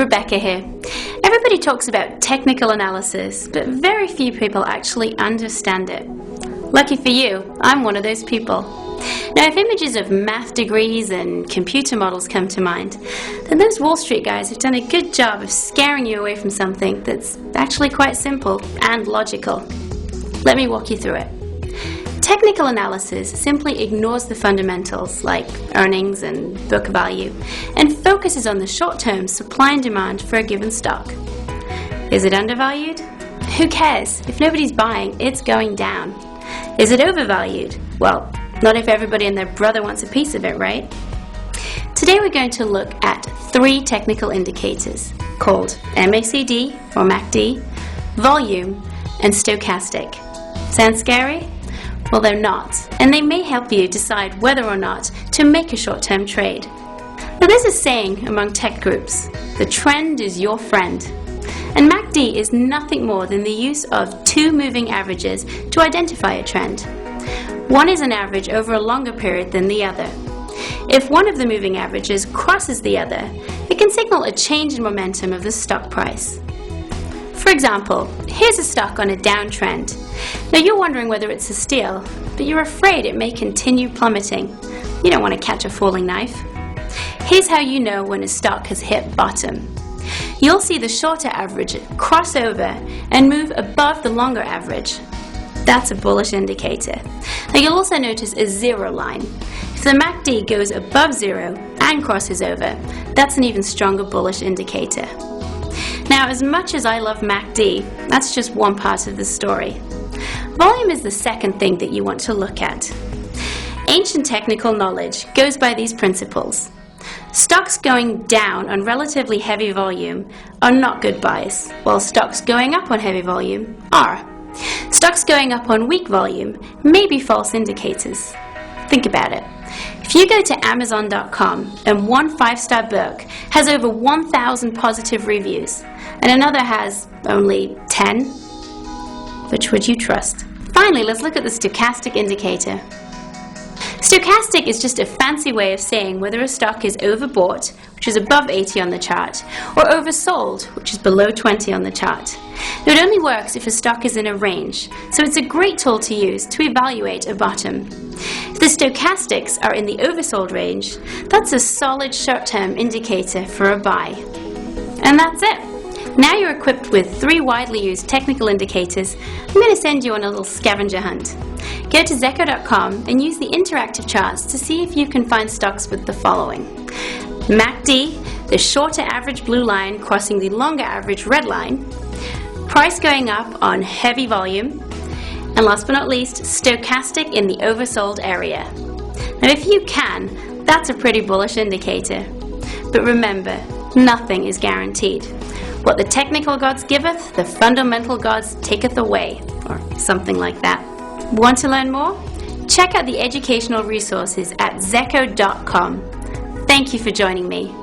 Rebecca here. Everybody talks about technical analysis, but very few people actually understand it. Lucky for you, I'm one of those people. Now, if images of math degrees and computer models come to mind, then those Wall Street guys have done a good job of scaring you away from something that's actually quite simple and logical. Let me walk you through it. Technical analysis simply ignores the fundamentals like earnings and book value and focuses on the short-term supply and demand for a given stock. Is it undervalued? Who cares? If nobody's buying, it's going down. Is it overvalued? Well, not if everybody and their brother wants a piece of it, right? Today we're going to look at 3 technical indicators called MACD or MACD, volume, and stochastic. Sound scary? Well, they're not, and they may help you decide whether or not to make a short-term trade. Now, there's a saying among tech groups, the trend is your friend. And MACD is nothing more than the use of 2 moving averages to identify a trend. One is an average over a longer period than the other. If one of the moving averages crosses the other, it can signal a change in momentum of the stock price. For example, here's a stock on a downtrend. Now you're wondering whether it's a steal, but you're afraid it may continue plummeting. You don't want to catch a falling knife. Here's how you know when a stock has hit bottom. You'll see the shorter average cross over and move above the longer average. That's a bullish indicator. Now you'll also notice a zero line. If the MACD goes above 0 and crosses over, that's an even stronger bullish indicator. Now, as much as I love MACD, that's just one part of the story. Volume is the second thing that you want to look at. Ancient technical knowledge goes by these principles. Stocks going down on relatively heavy volume are not good buys, while stocks going up on heavy volume are. Stocks going up on weak volume may be false indicators. Think about it. If you go to Amazon.com and one 5-star book has over 1,000 positive reviews and another has only 10, which would you trust? Finally, let's look at the stochastic indicator. Stochastic is just a fancy way of saying whether a stock is overbought, which is above 80 on the chart, or oversold, which is below 20 on the chart. Now, it only works if a stock is in a range, so it's a great tool to use to evaluate a bottom. If the stochastics are in the oversold range, that's a solid short-term indicator for a buy. And that's it. Now you're equipped with 3 widely used technical indicators. I'm going to send you on a little scavenger hunt. Go to Zecco.com and use the interactive charts to see if you can find stocks with the following. MACD, the shorter average blue line crossing the longer average red line. Price going up on heavy volume. And last but not least, stochastic in the oversold area. Now if you can, that's a pretty bullish indicator. But remember, nothing is guaranteed. What the technical gods giveth, the fundamental gods taketh away, or something like that. Want to learn more? Check out the educational resources at Zecco.com. Thank you for joining me.